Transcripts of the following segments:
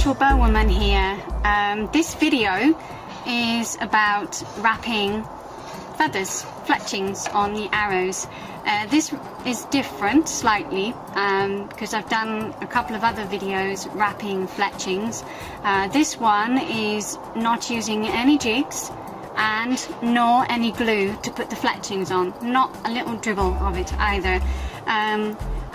Virtual Bow Woman here. This video is about wrapping feathers, fletchings on the arrows. This is different slightly because I've done a couple of other videos wrapping fletchings. This one is not using any jigs and nor any glue to put the fletchings on, not a little dribble of it either.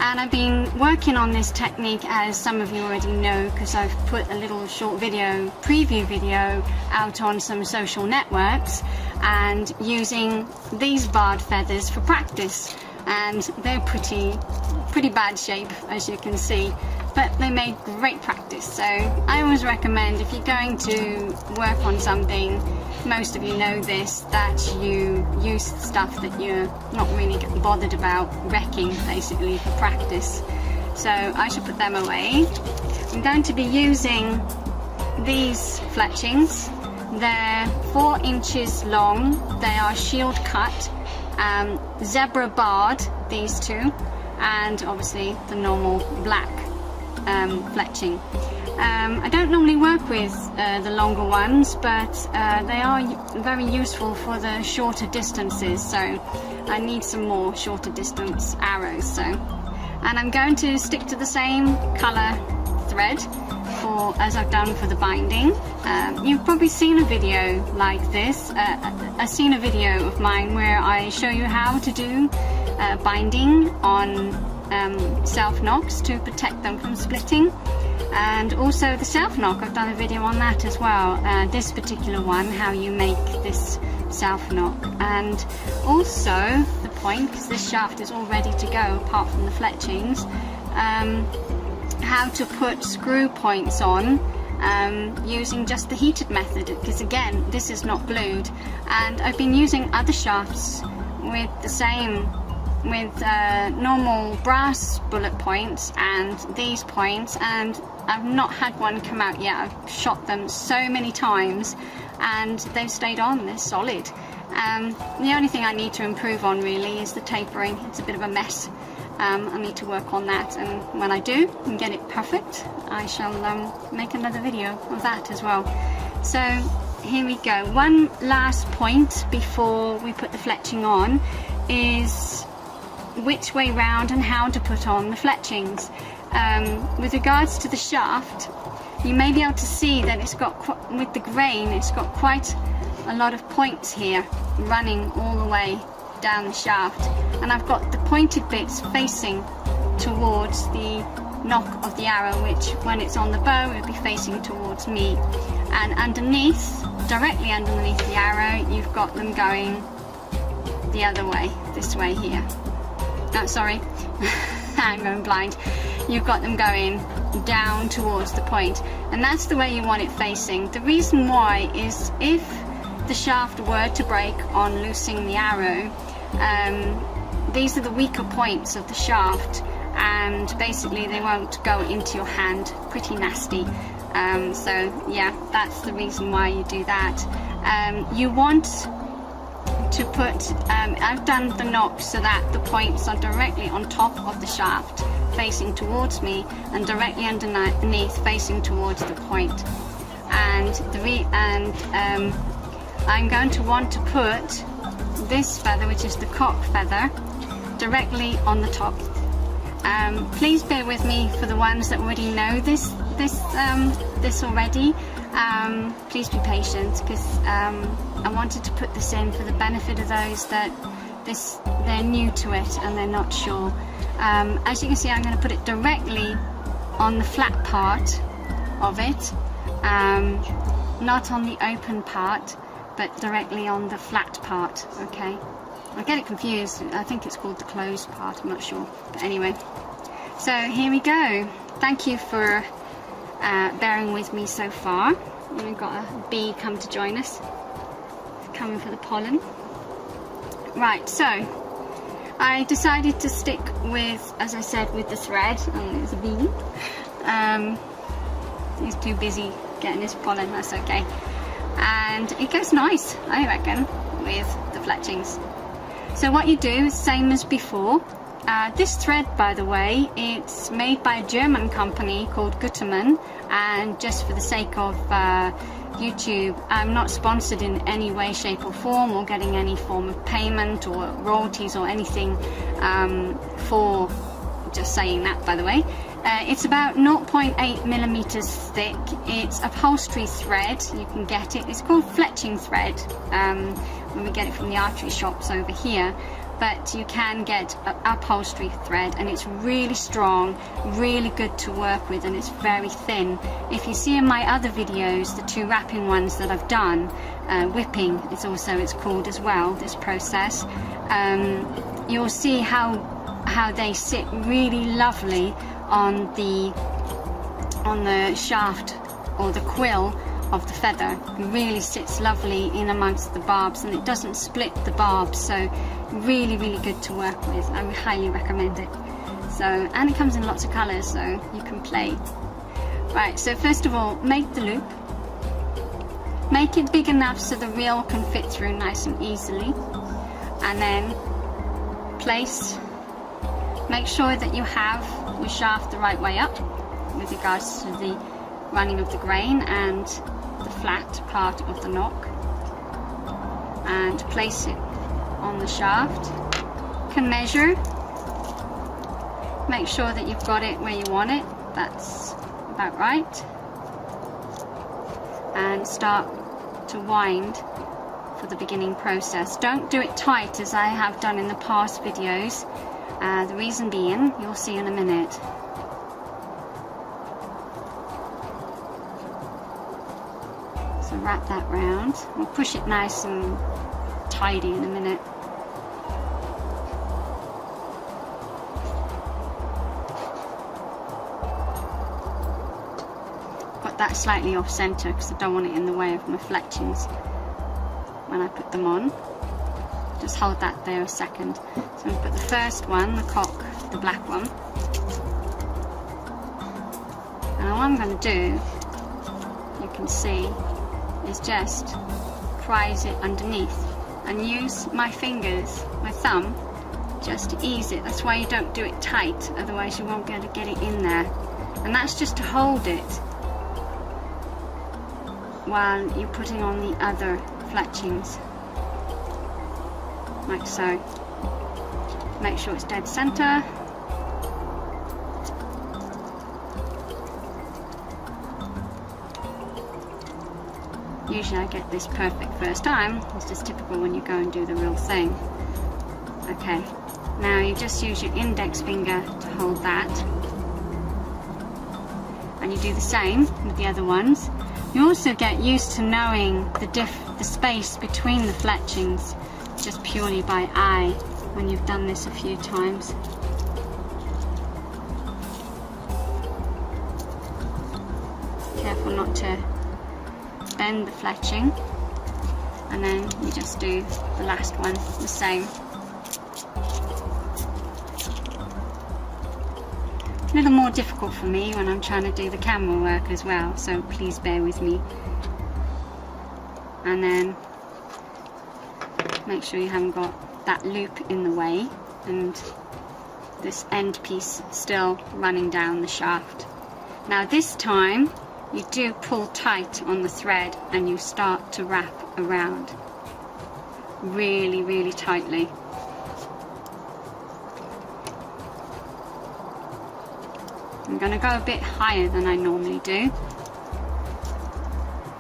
And I've been working on this technique, as some of you already know, because I've put a little short video, preview video, out on some social networks, and using these barred feathers for practice. And they're pretty bad shape, as you can see, but they made great practice. So I always recommend, if you're going to work on something, most of you know this, that you use stuff that you're not really bothered about wrecking, basically, for practice. So I should put them away. I'm going to be using these fletchings. They're 4 inches long. They are shield cut, zebra barred, these two, and obviously the normal black fletching. I don't normally work with the longer ones, but they are very useful for the shorter distances, so I need some more shorter distance arrows. So, and I'm going to stick to the same colour thread as I've done for the binding. You've probably seen a video like this. I've seen a video of mine where I show you how to do binding on self-knocks to protect them from splitting. And also the self-knock, I've done a video on that as well. This particular one, how you make this self-knock, and also the point, because this shaft is all ready to go apart from the fletchings, how to put screw points on using just the heated method, because again, this is not glued. And I've been using other shafts with the same, with normal brass bullet points and these points, and I've not had one come out yet. I've shot them so many times and they've stayed on, they're solid. The only thing I need to improve on really is the tapering. It's a bit of a mess. I need to work on that, and when I do and get it perfect, I shall make another video of that as well. So here we go. One last point before we put the fletching on is which way round and how to put on the fletchings. With regards to the shaft, you may be able to see that it's got, with the grain, it's got quite a lot of points here running all the way down the shaft, and I've got the pointed bits facing towards the knock of the arrow, which when it's on the bow it will be facing towards me, and underneath, directly underneath the arrow, you've got them going the other way, this way here. Oh, sorry, I'm going blind. You've got them going down towards the point, and that's the way you want it facing. The reason why is if the shaft were to break on loosing the arrow, these are the weaker points of the shaft, and basically they won't go into your hand. Pretty nasty. So yeah, that's the reason why you do that. You want to put, I've done the knock so that the points are directly on top of the shaft facing towards me, and directly underneath facing towards the point. And I'm going to want to put this feather, which is the cock feather, directly on the top. Please bear with me for the ones that already know this already. Please be patient, because I wanted to put this in for the benefit of those that they're new to it and they're not sure. As you can see, I'm going to put it directly on the flat part of it, not on the open part, but directly on the flat part. Okay, I get it confused. I think it's called the closed part, I'm not sure, but anyway. So here we go. Thank you for bearing with me so far. We've got a bee come to join us, coming for the pollen. Right, so I decided to stick with, as I said, with the thread. Oh, there's a bee. He's too busy getting his pollen, that's okay. And it goes nice, I reckon, with the fletchings. So what you do is same as before. This thread, by the way, it's made by a German company called Gutermann, and just for the sake of YouTube, I'm not sponsored in any way, shape or form, or getting any form of payment or royalties or anything for just saying that, by the way. It's about 0.8 millimeters thick. It's upholstery thread. You can get it. It's called fletching thread when we get it from the archery shops over here. But you can get upholstery thread, and it's really strong, really good to work with, and it's very thin. If you see in my other videos, the 2 wrapping ones that I've done, whipping it's called as well, this process, you'll see how they sit really lovely on the shaft or the quill of the feather. It really sits lovely in amongst the barbs, and it doesn't split the barbs, so really good to work with. I would highly recommend it. So, and it comes in lots of colors, so you can play. Right, so first of all, make the loop. Make it big enough so the reel can fit through nice and easily, and then place. Make sure that you have your shaft the right way up with regards to the running of the grain and the flat part of the knock, and place it on the shaft. You can measure, make sure that you've got it where you want it, that's about right, and start to wind for the beginning process. Don't do it tight as I have done in the past videos. The reason being, you'll see in a minute. So wrap that round. We'll push it nice and tidy in a minute. Got that slightly off center because I don't want it in the way of my fletchings when I put them on. Just hold that there a second. So I'm going to put the first one, the cock, the black one. And all I'm going to do, you can see, is just prise it underneath and use my fingers, my thumb, just to ease it. That's why you don't do it tight, otherwise you won't be able to get it in there. And that's just to hold it while you're putting on the other fletchings. Like so. Make sure it's dead center. Usually I get this perfect first time. It's just typical when you go and do the real thing. Okay, now you just use your index finger to hold that, and you do the same with the other ones. You also get used to knowing the space between the fletchings just purely by eye when you've done this a few times. Careful not to bend the fletching, and then you just do the last one the same. A little more difficult for me when I'm trying to do the camera work as well, so please bear with me. And then make sure you haven't got that loop in the way and this end piece still running down the shaft. Now this time you do pull tight on the thread and you start to wrap around really, really tightly. I'm going to go a bit higher than I normally do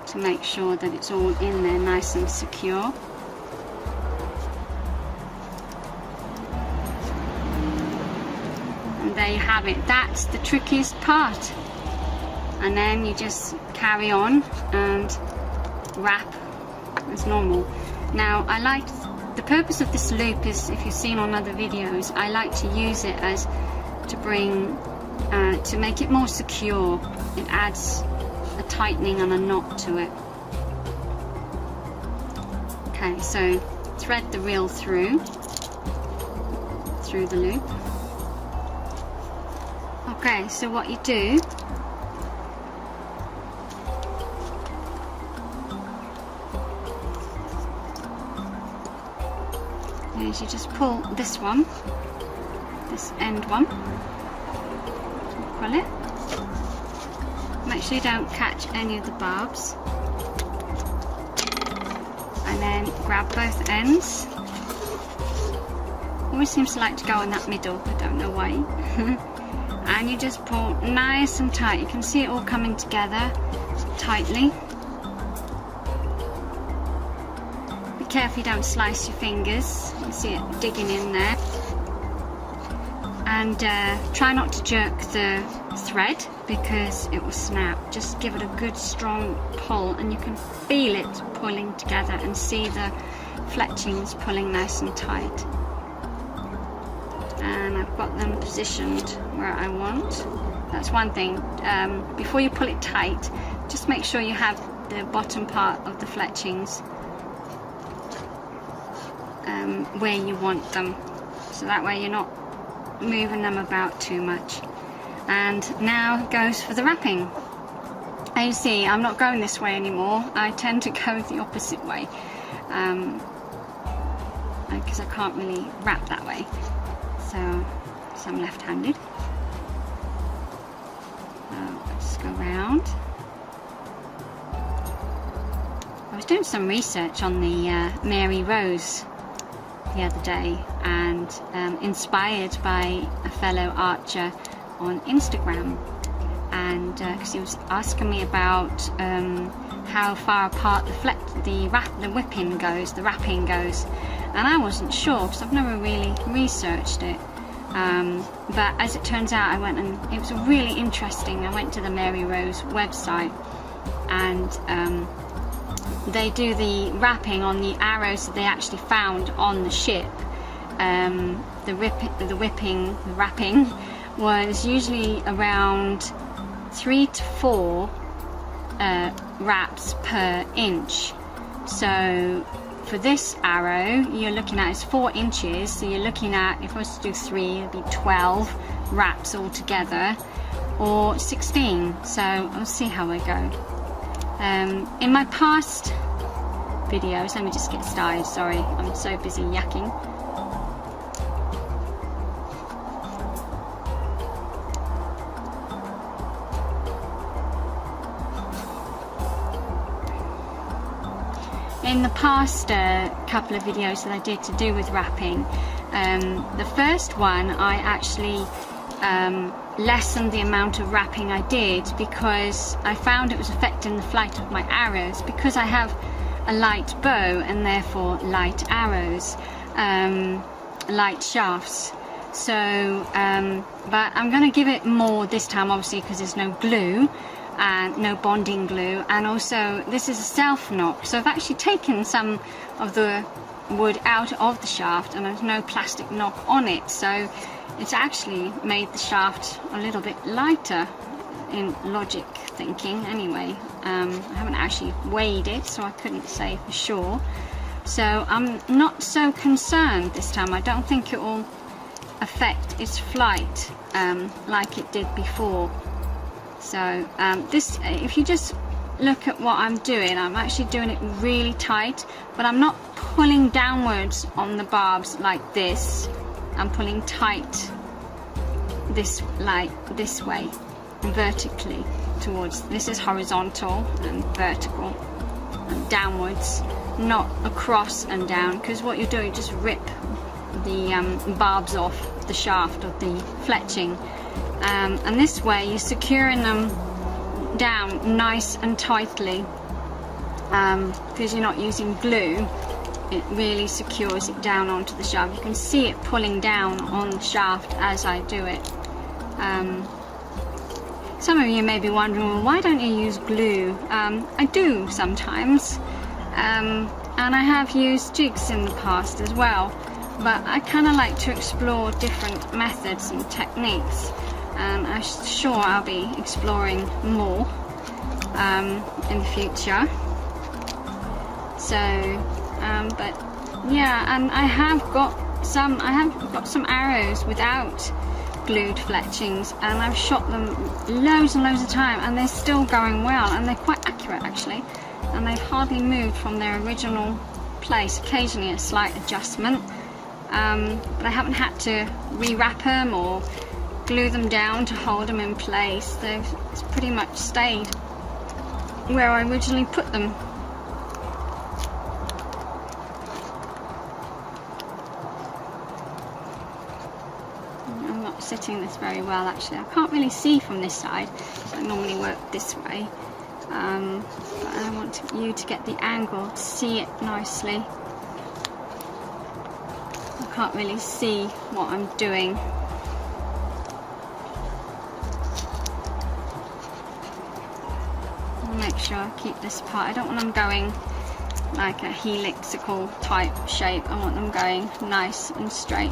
to make sure that it's all in there nice and secure. And there you have it. That's the trickiest part. And then you just carry on and wrap as normal. Now the purpose of this loop is, if you've seen on other videos, I like to use it as to make it more secure. It adds a tightening and a knot to it. Okay, so thread the reel through the loop. Okay, so what you do is you just pull this this end one. Pull it. Make sure you don't catch any of the barbs. And then grab both ends. Always seems to like to go in that middle, I don't know why. And you just pull nice and tight. You can see it all coming together tightly. Be careful you don't slice your fingers. You can see it digging in there. And try not to jerk the thread because it will snap. Just give it a good strong pull and you can feel it pulling together and see the fletchings pulling nice and tight. And I've got them positioned where I want. That's one thing. Before you pull it tight, just make sure you have the bottom part of the fletchings where you want them. So that way you're not moving them about too much. And now goes for the wrapping. As you see, I'm not going this way anymore. I tend to go the opposite way because I can't really wrap that way. So I'm left-handed. Let's go round. I was doing some research on the Mary Rose the other day, and inspired by a fellow archer on Instagram, and because he was asking me about how far apart the wrapping goes, and I wasn't sure because I've never really researched it. But as it turns out, I went and it was really interesting. I went to the Mary Rose website, and they do the wrapping on the arrows that they actually found on the ship. The wrapping was usually around 3 to 4 wraps per inch. So for this arrow, you're looking at is 4 inches. So you're looking at, if I was to do 3, it'd be 12 wraps altogether, or 16. So I'll see how I go. In my past videos, let me just get started, sorry, I'm so busy yakking. In the past couple of videos that I did to do with wrapping, the first one I actually lessened the amount of wrapping I did because I found it was affecting the flight of my arrows, because I have a light bow and therefore light arrows, light shafts. So but I'm going to give it more this time, obviously, because there's no glue and no bonding glue, and also this is a self knock, so I've actually taken some of the wood out of the shaft and there's no plastic knock on it, so it's actually made the shaft a little bit lighter in logic thinking anyway. I haven't actually weighed it, so I couldn't say for sure, so I'm not so concerned this time. I don't think it will affect its flight like it did before. So this, if you just look at what I'm doing, I'm actually doing it really tight, but I'm not pulling downwards on the barbs like this. I'm pulling tight this, like this way, vertically towards, this is horizontal and vertical and downwards, not across and down, because what you do, you just rip the barbs off the shaft of the fletching. And this way you're securing them down nice and tightly, because you're not using glue. It really secures it down onto the shaft. You can see it pulling down on the shaft as I do it. Some of you may be wondering, well, why don't you use glue? I do sometimes, and I have used jigs in the past as well, but I kind of like to explore different methods and techniques. I'm sure I'll be exploring more in the future. So, but yeah, and I have got some arrows without glued fletchings, and I've shot them loads and loads of time, and they're still going well, and they're quite accurate actually, and they've hardly moved from their original place. Occasionally a slight adjustment, but I haven't had to rewrap them or glue them down to hold them in place. They've pretty much stayed where I originally put them. I'm not sitting this very well actually. I can't really see from this side, so I normally work this way. But I want you to get the angle to see it nicely. I can't really see what I'm doing. I'll make sure I keep this apart. I don't want them going like a helical type shape. I want them going nice and straight.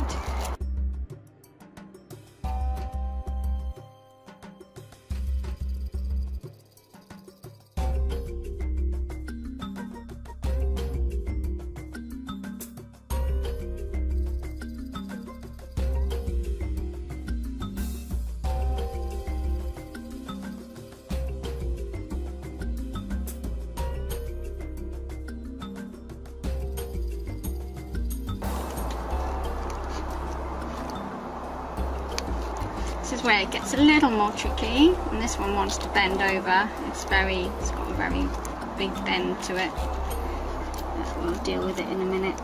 This is where it gets a little more tricky, and this one wants to bend over. It's got a very big bend to it. We'll deal with it in a minute.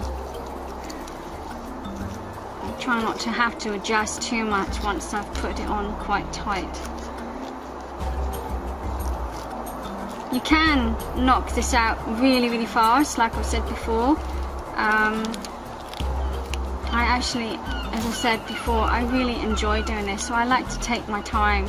I'll try not to have to adjust too much once I've put it on quite tight. You can knock this out really, really fast, like I've said before. I actually, as I said before, I really enjoy doing this, so I like to take my time.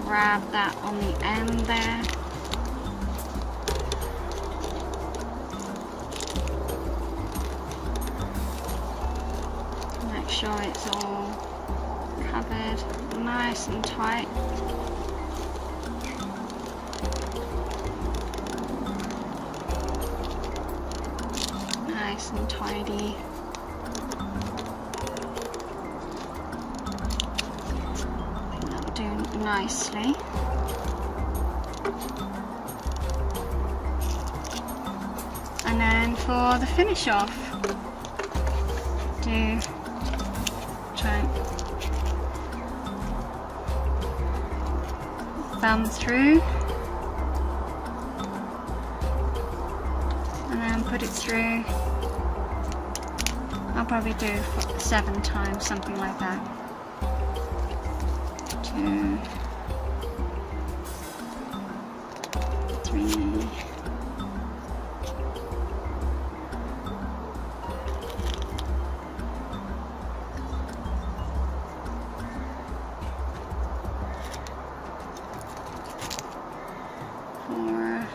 Grab that on the end there. Make sure it's all covered nice and tight. Nice and tidy. Nicely. And then for the finish off, try thumb through and then put it through. I'll probably do 7 times, something like that. 2, 3, 4,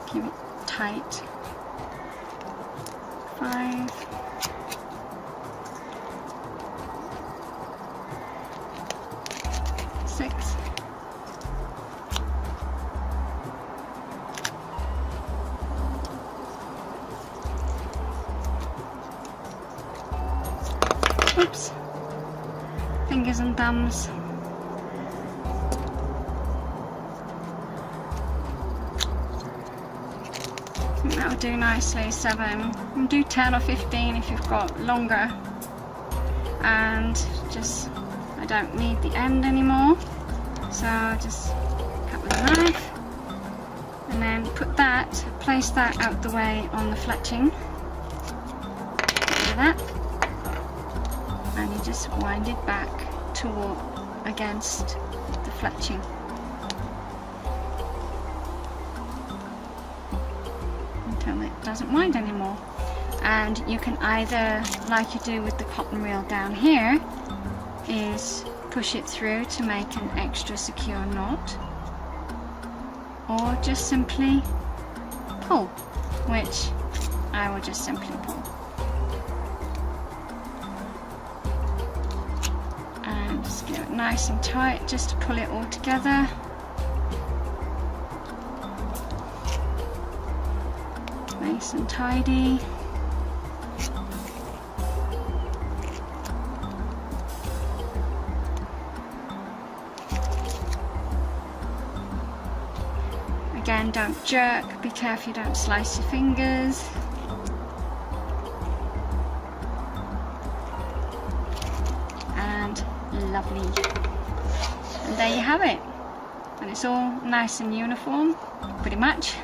'Keep it tight. 5, 6, 7, fingers and thumbs. I think that would do nicely. 7, and do 10 or 15 if you've got longer. And just, I don't need the end anymore, so just cut with a knife, and then put that, place that out the way on the fletching, like that, and you just wind it back toward against the fletching. Until it doesn't wind anymore. And you can either, like you do with the cotton reel down here, is push it through to make an extra secure knot, or just simply pull, which I will just simply pull. And just get it nice and tight just to pull it all together. Nice and tidy. Again, don't jerk, be careful you don't slice your fingers. And lovely. And there you have it. And it's all nice and uniform, pretty much.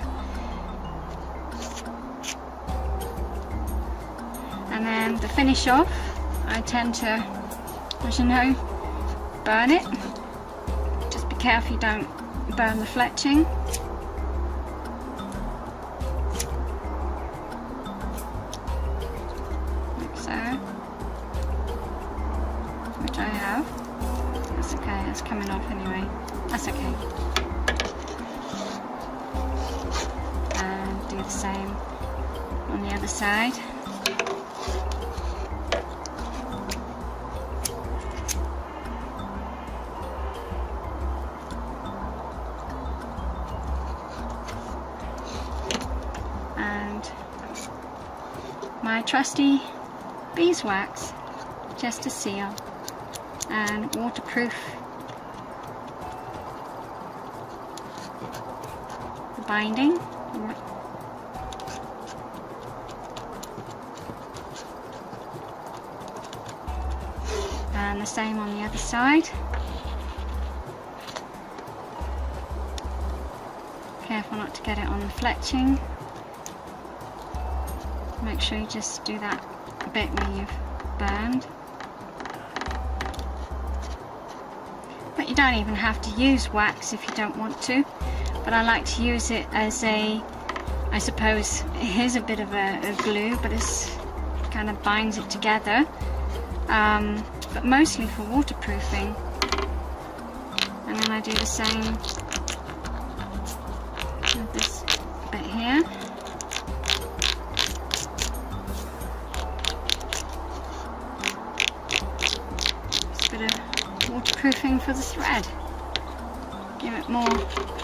And then to finish off, I tend to, as you know, burn it. Just be careful you don't burn the fletching. Which I have. That's okay, it's coming off anyway. That's okay. And do the same on the other side. And my trusty beeswax, just to seal, and waterproof the binding. And the same on the other side. Careful not to get it on the fletching. Make sure you just do that bit where you've burned. But you don't even have to use wax if you don't want to, but I like to use it as a, I suppose it is a bit of a glue, but it's kind of binds it together, but mostly for waterproofing. And then I do the same with this bit here. Waterproofing for the thread, give it more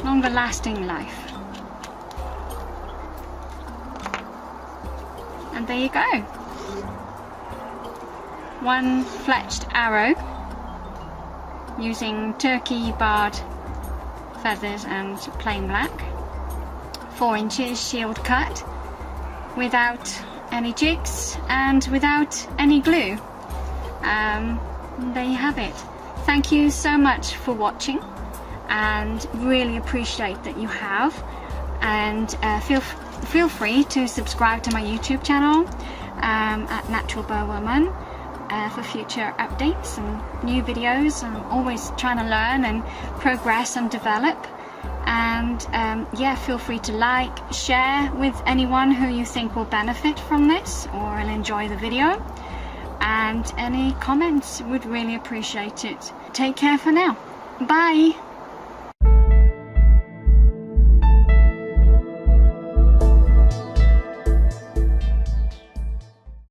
longer lasting life. And there you go, one fletched arrow using turkey barred feathers and plain black, 4 inches shield cut, without any jigs and without any glue. There you have it. Thank you so much for watching, and really appreciate that you have. And feel free to subscribe to my YouTube channel at Natural Bow Woman for future updates and new videos. I'm always trying to learn and progress and develop. And yeah, feel free to like, share with anyone who you think will benefit from this or will enjoy the video. And any comments, would really appreciate it. Take care for now. Bye.